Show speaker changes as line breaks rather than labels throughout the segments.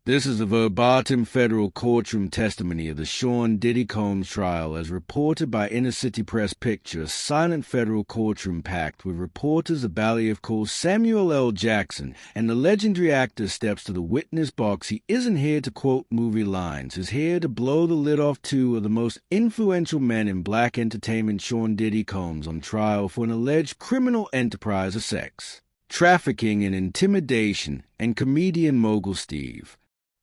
This is a verbatim federal courtroom testimony of the Sean Diddy Combs trial as reported by Inner City Press Picture, a silent federal courtroom packed with reporters. A bally of course Samuel L. Jackson, and the legendary actor steps to the witness box. He isn't here to quote movie lines. He's here to blow the lid off two of the most influential men in black entertainment, Sean Diddy Combs, on trial for an alleged criminal enterprise of sex, trafficking and intimidation, and comedian mogul Steve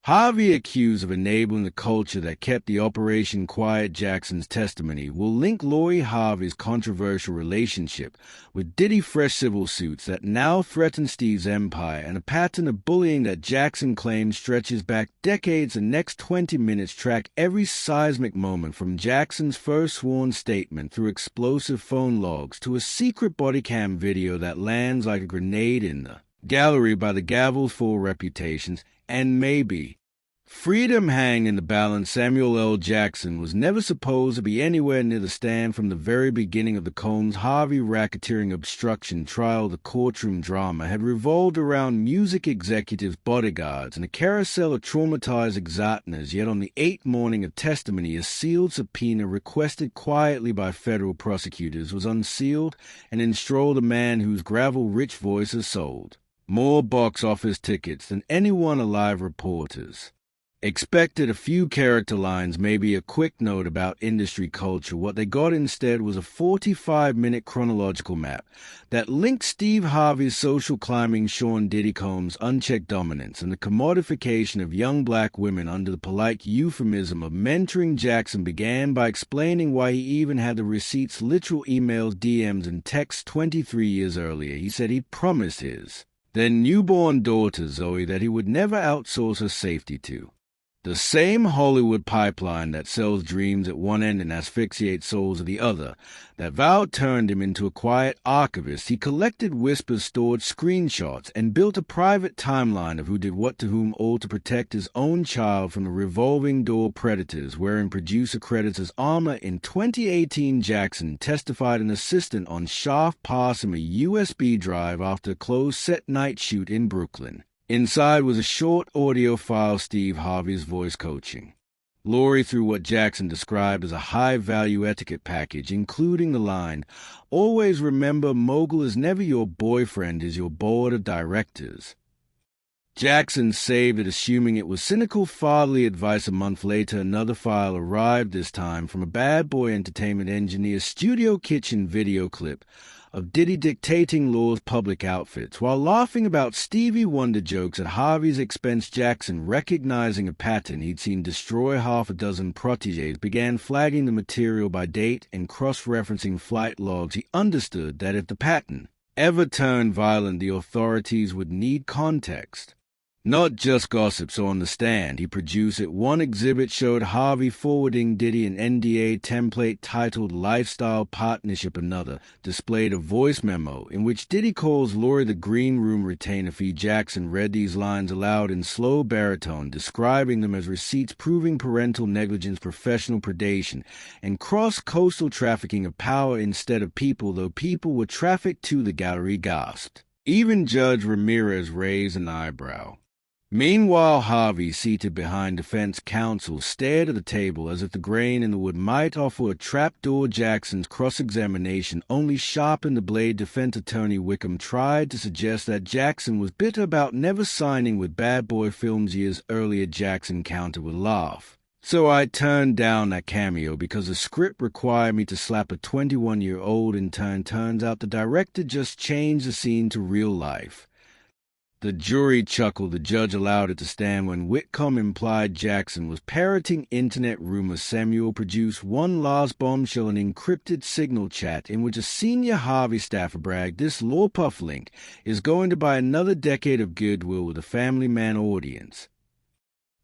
Harvey, accused of enabling the culture that kept the Operation Quiet. Jackson's testimony will link Lori Harvey's controversial relationship with Diddy, fresh civil suits that now threaten Steve's empire, and a pattern of bullying that Jackson claims stretches back decades. The next 20 minutes track every seismic moment from Jackson's first sworn statement through explosive phone logs to a secret body cam video that lands like a grenade in the gallery by the gavel's full reputations, and maybe freedom hang in the balance. Samuel L. Jackson was never supposed to be anywhere near the stand from the very beginning of the Combs-Harvey racketeering obstruction trial. The courtroom drama had revolved around music executives, bodyguards, and a carousel of traumatized exotinas. Yet on the 8th morning of testimony, a sealed subpoena requested quietly by federal prosecutors was unsealed, and in strolled a man whose gravel-rich voice has sold more box office tickets than anyone alive. Reporters expected a few character lines, maybe a quick note about industry culture. What they got instead was a 45-minute chronological map that linked Steve Harvey's social climbing, Sean Diddy Combs' unchecked dominance, and the commodification of young black women under the polite euphemism of mentoring. Jackson began by explaining why he even had the receipts, literal emails, DMs, and texts 23 years earlier. He said he'd promised his then newborn daughter Zoe that he would never outsource her safety to the same Hollywood pipeline that sells dreams at one end and asphyxiates souls at the other. That vow turned him into a quiet archivist. He collected whispers, stored screenshots, and built a private timeline of who did what to whom, all to protect his own child from the revolving door predators wearing producer credits as armor. In 2018, Jackson testified an assistant on shaft passed him a USB drive after a closed-set night shoot in Brooklyn. Inside was a short audio file, Steve Harvey's voice coaching Lori through what Jackson described as a high-value etiquette package, including the line, "Always remember, mogul is never your boyfriend, is your board of directors." Jackson saved it, assuming it was cynical fatherly advice. A month later, another file arrived, this time from a Bad Boy Entertainment engineer's studio kitchen video clip of Diddy dictating Law's public outfits while laughing about Stevie Wonder jokes at Harvey's expense. Jackson, recognizing a pattern he'd seen destroy half a dozen protégés, began flagging the material by date and cross-referencing flight logs. He understood that if the pattern ever turned violent, the authorities would need context, not just gossips on the stand. He produced it. One exhibit showed Harvey forwarding Diddy an NDA template titled Lifestyle Partnership. Another displayed a voice memo in which Diddy calls Lori the green room retainer fee. Jackson read these lines aloud in slow baritone, describing them as receipts proving parental negligence, professional predation, and cross-coastal trafficking of power instead of people, though people were trafficked to. The gallery gasped. Even Judge Ramirez raised an eyebrow. Meanwhile, Harvey, seated behind defense counsel, stared at the table as if the grain in the wood might offer a trapdoor. Jackson's cross-examination only sharpened the blade. Defense attorney Wickham tried to suggest that Jackson was bitter about never signing with Bad Boy Films years earlier. Jackson countered with a laugh. "So I turned down that cameo because the script required me to slap a 21-year-old intern. Turns out the director just changed the scene to real life." The jury chuckled. The judge allowed it to stand when Whitcomb implied Jackson was parroting internet rumors. Samuel produced one last bombshell, an encrypted signal chat in which a senior Harvey staffer bragged, "This Lawpuff link is going to buy another decade of goodwill with a family man audience."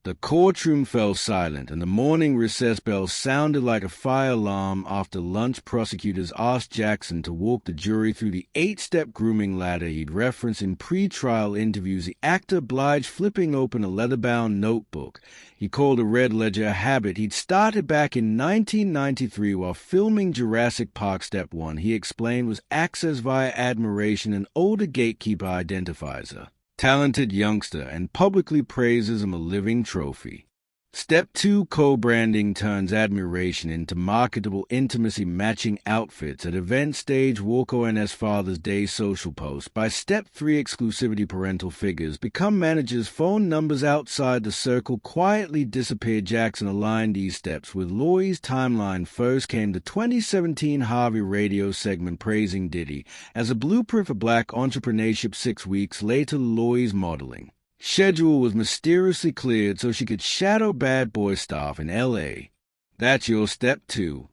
The courtroom fell silent, and the morning recess bell sounded like a fire alarm. After lunch, prosecutors asked Jackson to walk the jury through the 8-step grooming ladder he'd referenced in pre-trial interviews. The actor obliged, flipping open a leather-bound notebook he called a red ledger, a habit he'd started back in 1993 while filming Jurassic Park. Step 1, he explained, was access via admiration. An older gatekeeper identifies her talented youngster and publicly praises him a living trophy. Step 2, co-branding turns admiration into marketable intimacy-matching outfits at event stage Walko and his Father's Day social posts. By Step 3, exclusivity parental figures become managers' phone numbers outside the circle quietly disappear. Jackson aligned these steps with Lori's timeline. First came the 2017 Harvey radio segment praising Diddy as a blueprint for black entrepreneurship. 6 weeks later, Lori's modeling schedule was mysteriously cleared so she could shadow bad boy staff in L.A. That's your Step 2.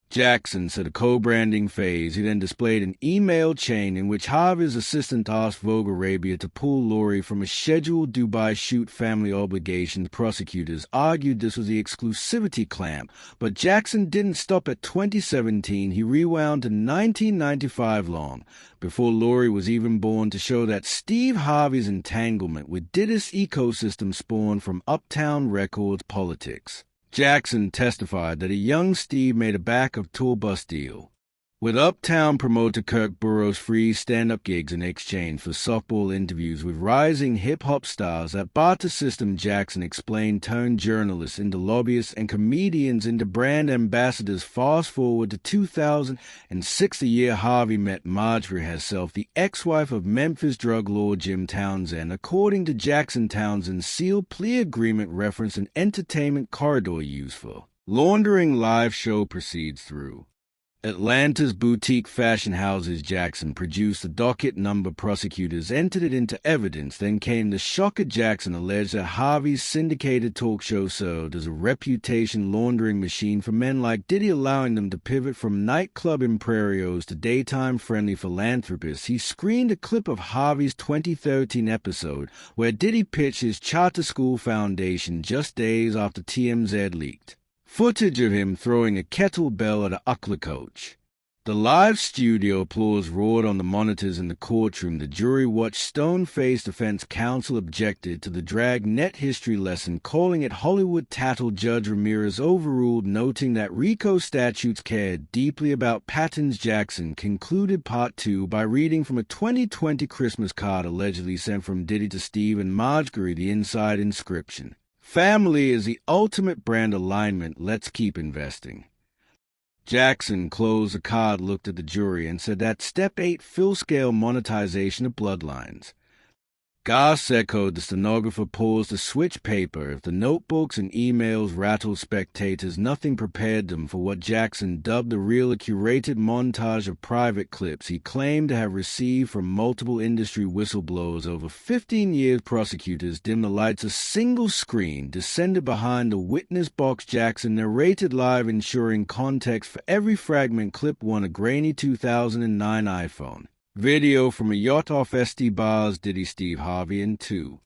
Jackson said a co-branding phase. He then displayed an email chain in which Harvey's assistant asked Vogue Arabia to pull Lori from a scheduled Dubai shoot. Family obligations. Prosecutors argued this was the exclusivity clamp, but Jackson didn't stop at 2017. He rewound to 1995 long, before Lori was even born, to show that Steve Harvey's entanglement with Diddy's ecosystem spawned from Uptown Records politics. Jackson testified that a young Steve made a back-of-tour bus deal with Uptown promoter Kirk Burroughs, free stand-up gigs in exchange for softball interviews with rising hip-hop stars. That barter system, Jackson explained, turned journalists into lobbyists and comedians into brand ambassadors. Fast forward to 2006, the year Harvey met Marjorie herself, the ex-wife of Memphis drug lord Jim Townsend. According to Jackson, Townsend's sealed plea agreement referenced an entertainment corridor used for laundering live show proceeds through Atlanta's boutique fashion houses. Jackson produced the docket number. Prosecutors entered it into evidence. Then came the shocker. Jackson alleged that Harvey's syndicated talk show served as a reputation laundering machine for men like Diddy, allowing them to pivot from nightclub impresarios to daytime-friendly philanthropists. He screened a clip of Harvey's 2013 episode where Diddy pitched his charter school foundation just days after TMZ leaked footage of him throwing a kettlebell at a UCLA coach. The live studio applause roared on the monitors in the courtroom. The jury watched. Stone-faced defense counsel objected to the dragnet history lesson, calling it Hollywood tattle. Judge Ramirez overruled, noting that RICO statutes cared deeply about patterns. Jackson concluded Part 2 by reading from a 2020 Christmas card allegedly sent from Diddy to Steve and Marjorie. The inside inscription: "Family is the ultimate brand alignment. Let's keep investing." Jackson closed the card, looked at the jury, and said that Step 8, full-scale monetization of bloodlines. Gas echoed. The stenographer paused to switch paper. If the notebooks and emails rattled spectators, nothing prepared them for what Jackson dubbed the real, a curated montage of private clips he claimed to have received from multiple industry whistleblowers over 15 years. Prosecutors dimmed the lights. A single screen descended behind the witness box. Jackson narrated live, ensuring context for every fragment. Clip 1, a grainy 2009 iPhone video from a yacht off St. Barrs. Diddy, Steve Harvey, and 2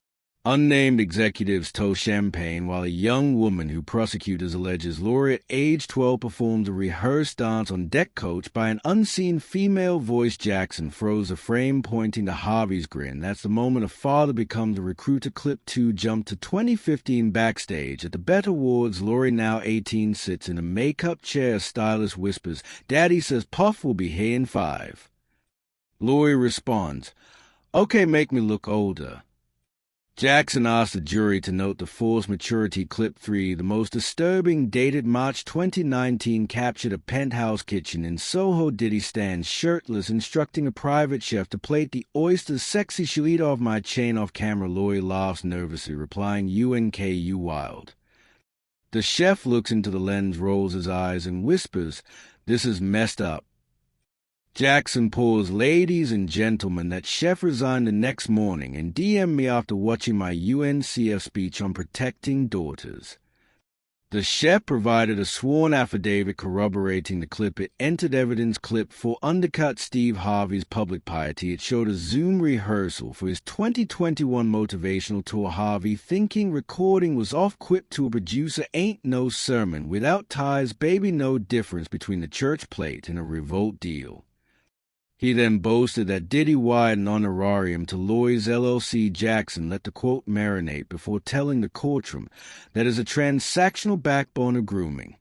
unnamed executives toast champagne while a young woman who prosecutors alleges Lori at age 12 performed a rehearsed dance on deck, coached by an unseen female voice. Jackson froze the frame, pointing to Harvey's grin. That's the moment a father becomes a recruiter. Clip 2 jumped to 2015 backstage at the Bet Awards. Lori, now 18, sits in a makeup chair. A stylist whispers, "Daddy says Puff will be here in 5. Lori responds, "Okay, make me look older." Jackson asked the jury to note the forced maturity. Clip 3, the most disturbing, dated March 2019, captured a penthouse kitchen in Soho. Diddy stands shirtless, instructing a private chef to plate the oysters. "Sexy, she'll eat off my chain." Off camera, Lori laughs nervously, replying, "UNK, you wild." The chef looks into the lens, rolls his eyes, and whispers, "This is messed up." Jackson paused. "Ladies and gentlemen, that chef resigned the next morning and DM'd me after watching my UNCF speech on protecting daughters." The chef provided a sworn affidavit corroborating the clip. It entered evidence. Clip 4 undercut Steve Harvey's public piety. It showed a Zoom rehearsal for his 2021 motivational tour. Harvey, thinking recording was off, quipped to a producer, "Ain't no sermon without ties, baby, no difference between the church plate and a revolt deal." He then boasted that Diddy wired an honorarium to Lori's LLC. Jackson let the quote marinate before telling the courtroom that is a transactional backbone of grooming.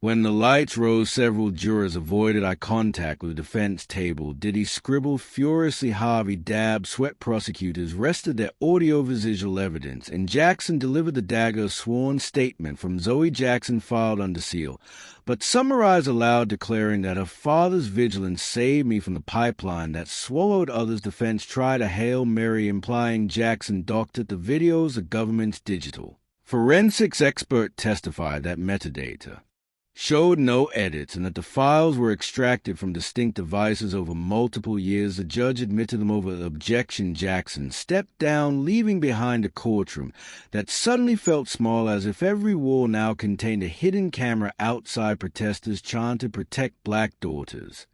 When the lights rose, several jurors avoided eye contact with the defense table. Diddy scribbled furiously. Harvey dabbed. Sweat. Prosecutors rested their audiovisual evidence, and Jackson delivered the dagger sworn statement from Zoe Jackson filed under seal, but summarized aloud, declaring that her father's vigilance saved me from the pipeline that swallowed others. Defense tried a Hail Mary, implying Jackson doctored the videos the government's digital. Forensics expert testified that metadata showed no edits and that the files were extracted from distinct devices over multiple years. The judge admitted them over objection. Jackson stepped down, leaving behind a courtroom that suddenly felt small, as if every wall now contained a hidden camera. Outside, protesters chanted, "Protect Black daughters."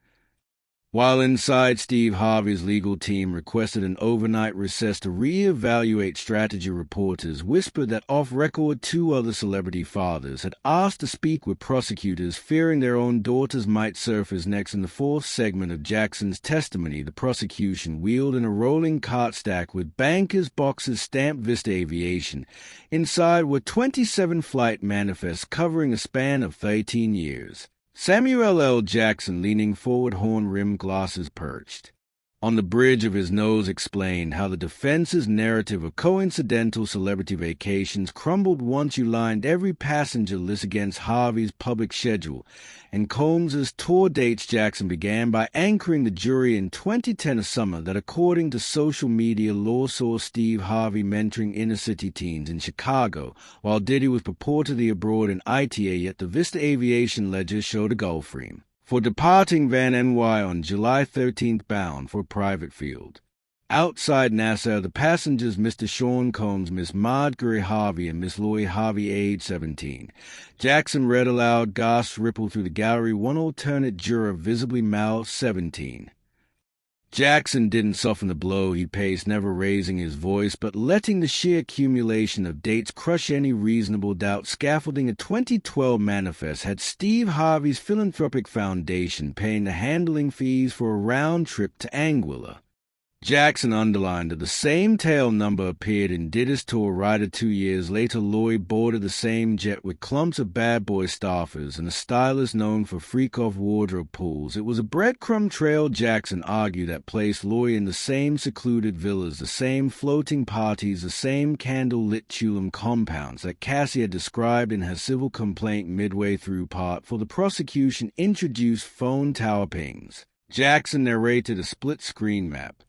While inside, Steve Harvey's legal team requested an overnight recess to re-evaluate strategy. Reporters whispered that off-record 2 other celebrity fathers had asked to speak with prosecutors, fearing their own daughters might surface next. In the 4th segment of Jackson's testimony, the prosecution wheeled in a rolling cart stack with bankers' boxes stamped Vista Aviation. Inside were 27 flight manifests covering a span of 13 years. Samuel L. Jackson, leaning forward, horn-rimmed glasses perched on the bridge of his nose, explained how the defense's narrative of coincidental celebrity vacations crumbled once you lined every passenger list against Harvey's public schedule and Combs's tour dates. Jackson began by anchoring the jury in 2010, a summer that, according to social media law saw Steve Harvey mentoring inner-city teens in Chicago, while Diddy was purportedly abroad in ITA. Yet the Vista Aviation ledger showed a Gulfstream for departing Van NY on July 13th, bound for a private field. Outside Nassau, the passengers, Mr. Sean Combs, Miss Marjorie Harvey, and Miss Lori Harvey, age 17. Jackson read aloud. Gasps rippled through the gallery. One alternate juror visibly mouthed, 17. Jackson didn't soften the blow. He paced, never raising his voice, but letting the sheer accumulation of dates crush any reasonable doubt. Scaffolding. A 2012 manifest had Steve Harvey's philanthropic foundation paying the handling fees for a round trip to Anguilla. Jackson underlined that the same tail number appeared in Diddy's tour rider 2 years later. Lloyd boarded the same jet with clumps of bad boy staffers and a stylist known for freak-off wardrobe pulls. It was a breadcrumb trail, Jackson argued, that placed Lloyd in the same secluded villas, the same floating parties, the same candle-lit Tulum compounds that Cassie had described in her civil complaint. Midway through Part 4, the prosecution introduced phone tower pings. Jackson narrated a split-screen map.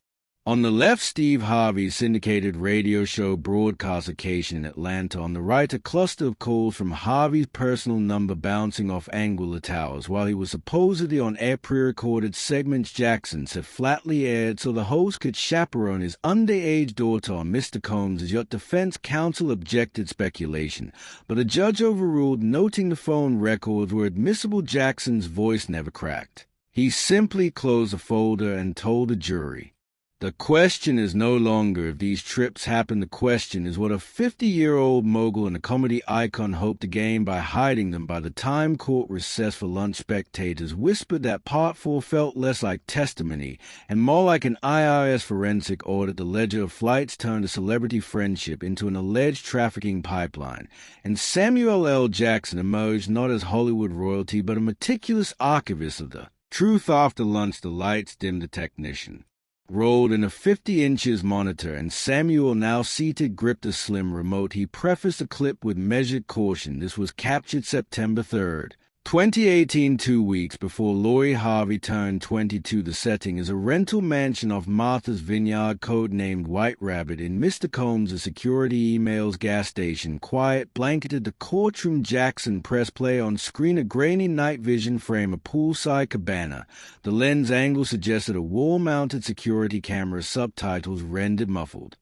On the left, Steve Harvey's syndicated radio show broadcast location in Atlanta. On the right, a cluster of calls from Harvey's personal number bouncing off Anguilla Towers. While he was supposedly on air, pre-recorded segments Jackson said flatly aired so the host could chaperone his underage daughter on Mr. Combs. Yet defense counsel objected speculation, but a judge overruled, noting the phone records were admissible. Jackson's voice never cracked. He simply closed the folder and told the jury, "The question is no longer if these trips happened. The question is what a 50-year-old mogul and a comedy icon hoped to gain by hiding them." By the time court recessed for lunch, spectators whispered that Part 4 felt less like testimony and more like an IRS forensic audit. The ledger of flights turned a celebrity friendship into an alleged trafficking pipeline, and Samuel L. Jackson emerged not as Hollywood royalty but a meticulous archivist of the truth. After lunch, the lights dimmed. The technician rolled in a 50 inches monitor, and Samuel, now seated, gripped a slim remote. He prefaced the clip with measured caution. This was captured September 3rd, 2018, 2 weeks before Lori Harvey turned 22. The setting is a rental mansion off Martha's Vineyard, codenamed White Rabbit. In Mr. Combs' security emails, gas station, quiet, blanketed. The courtroom. Jackson pressed play. On screen, a grainy night vision frame, a poolside cabana. The lens angle suggested a wall-mounted security camera. Subtitles rendered muffled.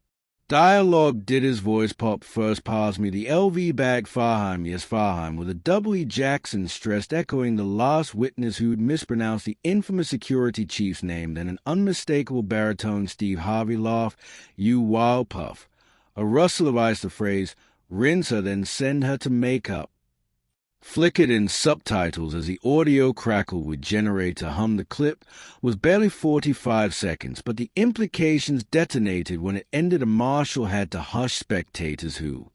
Dialogue. Diddy's voice popped first past me. The LV bag. Farheim, yes, Farheim, with a double E. Jackson stressed, echoing the last witness who'd mispronounced the infamous security chief's name. Then an unmistakable baritone. Steve Harvey laughed. "You wild puff." A rustle of ice. The phrase, "Rinse her, then send her to makeup," flickered in subtitles as the audio crackled with generator hum. The clip was barely 45 seconds, but the implications detonated when it ended. A marshal had to hush spectators who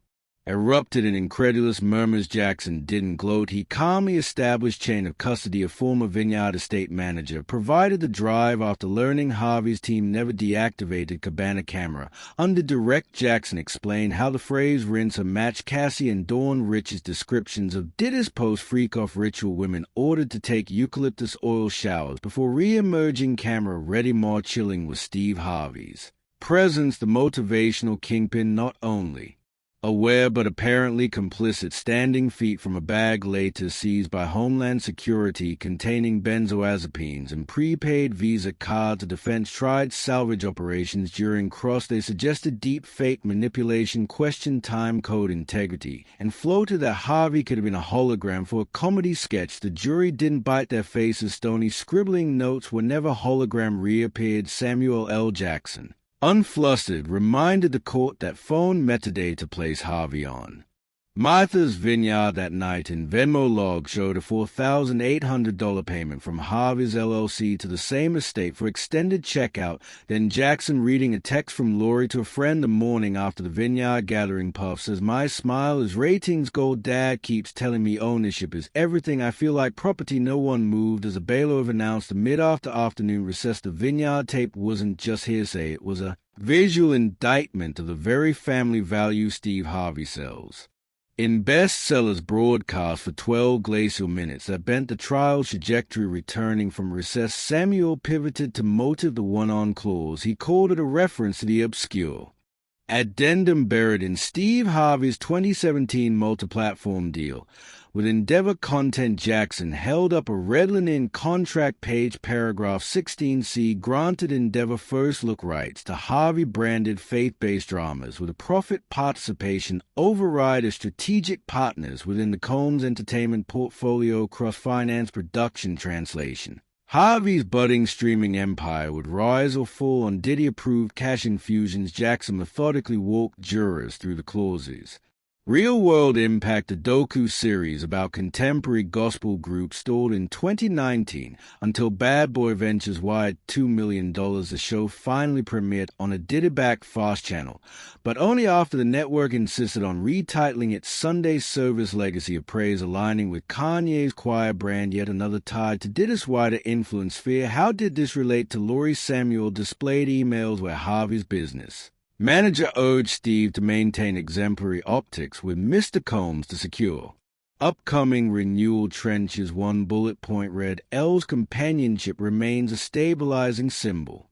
erupted in incredulous murmurs. Jackson didn't gloat. He calmly established chain of custody of former Vineyard estate manager, provided the drive after learning Harvey's team never deactivated Cabana camera. Under direct, Jackson explained how the phrase rinse matched Cassie and Dawn Rich's descriptions of Diddy's post-freak-off ritual, women ordered to take eucalyptus oil showers before re-emerging camera-ready. More chilling was Steve Harvey's presence, the motivational kingpin, not only aware but apparently complicit, standing feet from a bag later seized by Homeland Security containing benzodiazepines and prepaid Visa cards. The defense tried salvage operations during cross. They suggested deep fake manipulation, questioned time code integrity, and floated that Harvey could have been a hologram for a comedy sketch. The jury didn't bite their faces. Stony scribbling notes whenever hologram reappeared. Samuel L. Jackson, unflustered, reminded the court that phone metadata placed Harvey on Martha's Vineyard that night, and Venmo log showed a $4,800 payment from Harveys LLC to the same estate for extended checkout. Then Jackson, reading a text from Lori to a friend the morning after the Vineyard gathering, puff, says, "My smile is ratings gold. Dad keeps telling me ownership is everything. I feel like property no one moved." As a bailiff announced amid afternoon recess, the Vineyard tape wasn't just hearsay, it was a visual indictment of the very family value Steve Harvey sells. In bestsellers broadcast for 12 glacial minutes that bent the trial's trajectory. Returning from recess, Samuel pivoted to motive, the one-on clause. He called it a reference to the obscure addendum buried in Steve Harvey's 2017 multi-platform deal with Endeavor Content. Jackson held up a red linen contract page, paragraph 16C, granted Endeavor first look rights to Harvey-branded faith-based dramas with a profit participation override as strategic partners within the Combs Entertainment portfolio. Cross-finance production. Translation: Harvey's budding streaming empire would rise or fall on Diddy-approved cash infusions. Jackson methodically walked jurors through the clauses. Real-world impact, a docu-series about contemporary gospel groups, stalled in 2019 until Bad Boy Ventures wired $2 million. The show finally premiered on a Diddy-backed FAST channel, but only after the network insisted on retitling its Sunday service. Legacy of praise aligning with Kanye's choir brand, yet another tied to Diddy's wider influence sphere. How did this relate to Lori? Samuel displayed emails where Harvey's business manager urged Steve to maintain exemplary optics with Mr. Combs to secure upcoming renewal trenches. One bullet point read, "L's companionship remains a stabilizing symbol."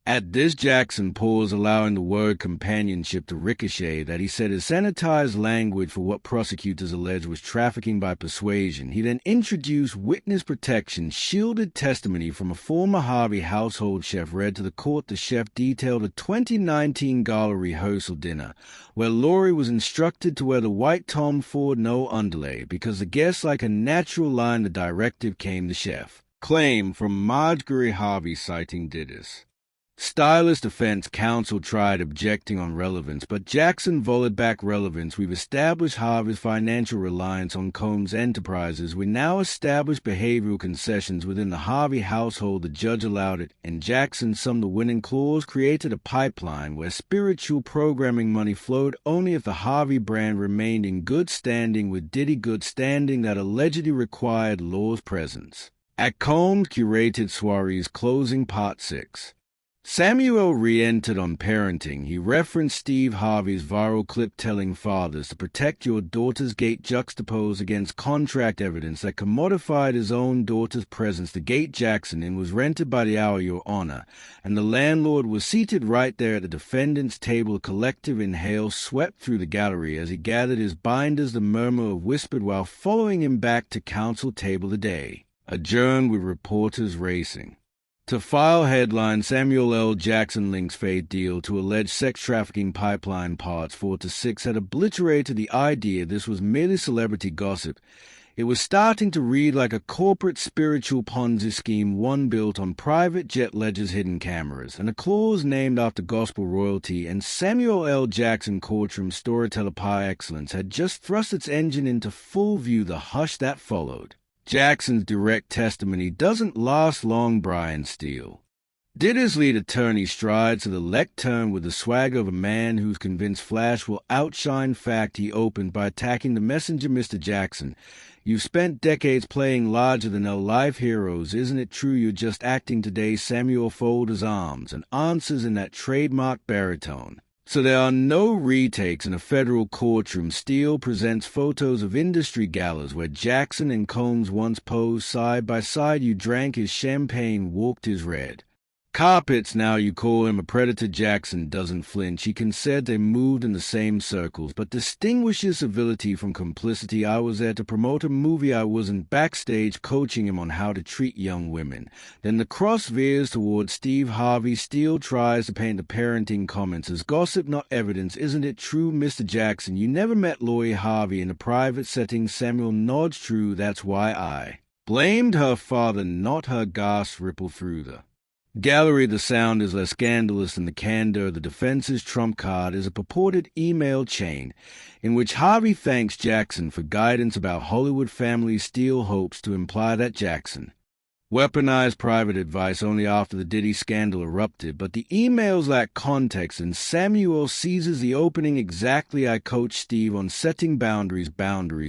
At this, Jackson paused, allowing the word companionship to ricochet, that he said is sanitized language for what prosecutors alleged was trafficking by persuasion. He then introduced witness protection shielded testimony from a former Harvey household chef read to the court. The chef detailed a 2019 gala rehearsal dinner where Lori was instructed to wear the white Tom Ford no underlay because the guests like a natural line. The directive came. The chef claim from Marjorie Harvey citing Diddy's stylist. Defense counsel tried objecting on relevance, but Jackson volleyed back relevance. We've established Harvey's financial reliance on Combs Enterprises. We now establish behavioral concessions within the Harvey household. The judge allowed it, and Jackson summed the winning clause created a pipeline where spiritual programming money flowed only if the Harvey brand remained in good standing with Diddy, good standing that allegedly required Law's presence at Combs' curated soirees. Closing Part 6. Samuel re-entered on parenting. He referenced Steve Harvey's viral clip telling fathers to protect your daughter's gate, juxtaposed against contract evidence that commodified his own daughter's presence. The gate Jackson in was rented by the hour, Your Honor, and the landlord was seated right there at the defendant's table. A collective inhale swept through the gallery as he gathered his binders. The murmur of whispered while following him back to counsel table. The day adjourned with reporters racing to file headline: Samuel L. Jackson links faith deal to alleged sex trafficking pipeline. Parts 4 to 6 had obliterated the idea this was merely celebrity gossip. It was starting to read like a corporate spiritual Ponzi scheme, one built on private jet ledgers, hidden cameras, and a clause named after gospel royalty. And Samuel L. Jackson Courtroom storyteller par excellence had just thrust its engine into full view. The hush that followed Jackson's direct testimony doesn't last long. Brian Steele Diddy's lead attorney strides to the lectern with the swagger of a man who's convinced Flash will outshine fact. He opened by attacking the messenger, Mr. Jackson. You've spent decades playing larger-than-life heroes. Isn't it true you're just acting today? Samuel folded his arms and answers in that trademark baritone. So there are no retakes in a federal courtroom. Steele presents photos of industry galas where Jackson and Combs once posed side by side. You drank his champagne, walked his red carpets. Now you call him a predator. Jackson doesn't flinch. He can said they moved in the same circles, but distinguishes civility from complicity. I was there to promote a movie. I wasn't backstage coaching him on how to treat young women. Then the cross veers towards Steve Harvey. Steele tries to paint the parenting comments as gossip, not evidence. Isn't it true, Mr. Jackson, you never met Lori Harvey in a private setting? Samuel nods. True, that's why I blamed her father, not her. Gasps ripple through the gallery. The sound is less scandalous than the candor. The defense's trump card is a purported email chain in which Harvey thanks Jackson for guidance about Hollywood families. Steele hopes to imply that Jackson weaponized private advice only after the Diddy scandal erupted, but the emails lack context, and Samuel seizes the opening exactly. I coached Steve on setting boundaries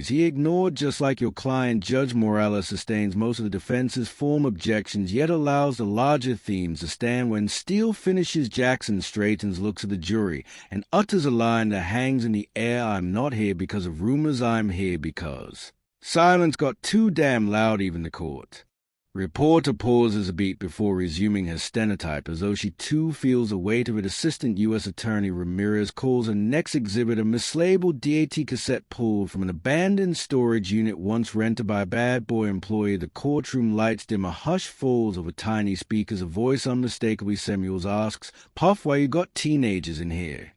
he ignored, just like your client. Judge Morales sustains most of the defense's form objections, yet allows the larger themes to stand. When Steele finishes, Jackson straightens, looks at the jury, and utters a line that hangs in the air. I'm not here because of rumors, I'm here because silence got too damn loud. Even the court reporter pauses a beat before resuming her stenotype, as though she too feels the weight of it. Assistant U.S. Attorney Ramirez calls a next exhibit a mislabeled DAT cassette pulled from an abandoned storage unit once rented by a bad boy employee. The courtroom lights dim. A hush falls over tiny speakers. A voice unmistakably Samuels asks, Puff, why you got teenagers in here?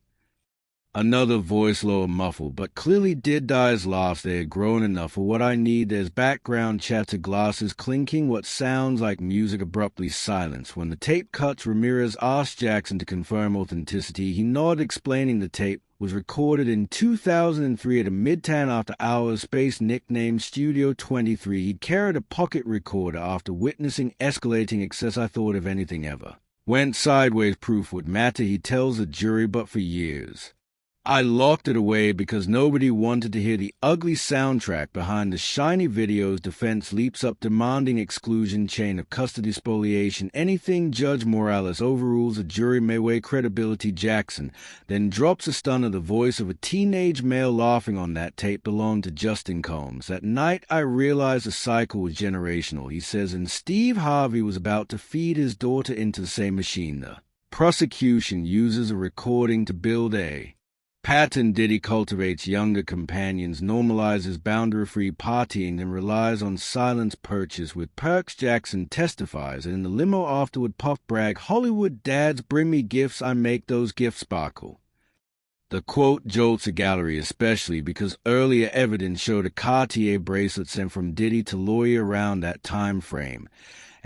Another voice, low and muffled, but clearly Diddy's laughs. They had grown enough for what I need. There's background chatter, glasses clinking, what sounds like music abruptly silenced. When the tape cuts, Ramirez asked Jackson to confirm authenticity. He nodded, explaining the tape was recorded in 2003 at a Midtown after-hours space nicknamed Studio 23. He carried a pocket recorder after witnessing escalating excess. I thought if anything ever went sideways, proof would matter, he tells the jury, but for years I locked it away because nobody wanted to hear the ugly soundtrack behind the shiny videos. Defense leaps up, demanding exclusion. Chain of custody spoliation. Anything. Judge Morales overrules. The jury may weigh credibility. Jackson then drops a stunner. The voice of a teenage male laughing on that tape belonged to Justin Combs. That night I realized the cycle was generational, he says, and Steve Harvey was about to feed his daughter into the same machine. The prosecution uses a recording to build a pattern. Diddy cultivates younger companions, normalizes boundary-free partying, and relies on silence purchase with perks. Jackson testifies, and in the limo afterward, Puff brag, Hollywood dads bring me gifts, I make those gifts sparkle. The quote jolts a gallery, especially because earlier evidence showed a Cartier bracelet sent from Diddy to Lori around that time frame.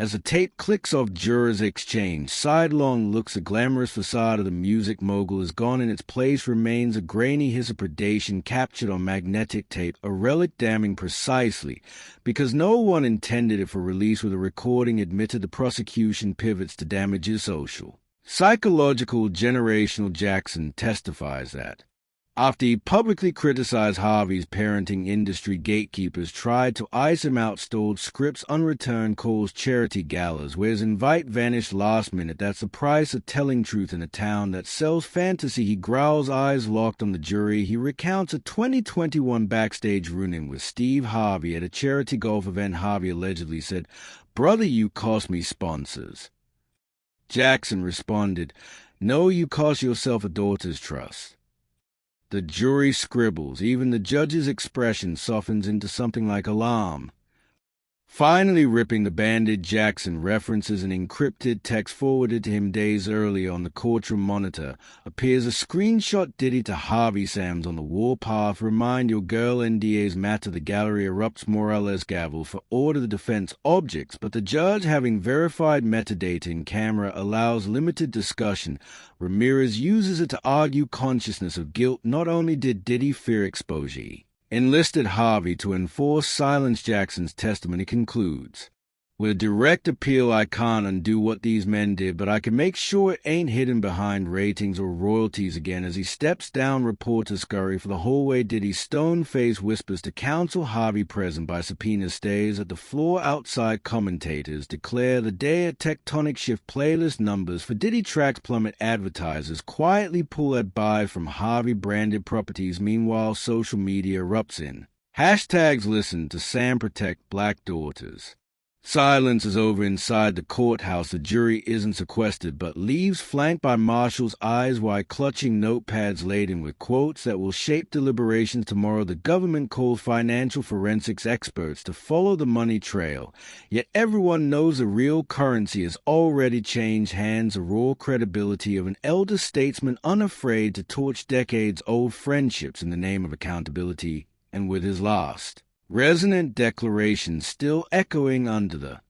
As the tape clicks off, jurors exchange sidelong looks. The glamorous facade of the music mogul is gone. In its place remains a grainy hiss of predation captured on magnetic tape, a relic damning precisely because no one intended it for release. With a recording admitted, the prosecution pivots to damages social, psychological, generational. Jackson testifies that after he publicly criticized Harvey's parenting, industry gatekeepers tried to ice him out, stalled scripts unreturned, calls charity galas, where his invite vanished last minute. That's the price of telling truth in a town that sells fantasy. He growls, eyes locked on the jury. He recounts a 2021 backstage run-in with Steve Harvey at a charity golf event. Harvey allegedly said, "Brother, you cost me sponsors." Jackson responded, "No, you cost yourself a daughter's trust." The jury scribbles. Even the judge's expression softens into something like alarm. Finally ripping the bandage, Jackson references an encrypted text forwarded to him days earlier. On the courtroom monitor appears a screenshot. Diddy to Harvey. Sam's on the warpath. Remind your girl, NDAs matter. The gallery erupts. Morales gavel for order the defense objects, but the judge, having verified metadata in camera, allows limited discussion. Ramirez uses it to argue consciousness of guilt. Not only did Diddy fear exposure, he enlisted Harvey to enforce silence. Jackson's testimony concludes With a direct appeal, I can't undo what these men did, but I can make sure it ain't hidden behind ratings or royalties again. As he steps down, reporters scurry for the hallway. Diddy's stone-faced whispers to counsel Harvey, present by subpoena, stays at the floor outside. Commentators declare the day a tectonic shift. Playlist numbers for Diddy tracks plummet. Advertisers quietly pull that buy from Harvey-branded properties. Meanwhile, social media erupts in hashtags listen to Sam protect black daughters. Silence is over inside the courthouse. The jury isn't sequestered, but leaves flanked by marshals, eyes wide, clutching notepads laden with quotes that will shape deliberations tomorrow. The government calls financial forensics experts to follow the money trail, yet everyone knows the real currency has already changed hands. The raw credibility of an elder statesman unafraid to torch decades-old friendships in the name of accountability, and with his last resonant declaration still echoing under the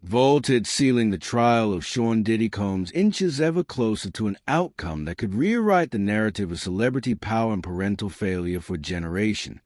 vaulted ceiling, the trial of Sean Diddy Combs inches ever closer to an outcome that could rewrite the narrative of celebrity power and parental failure for a generation.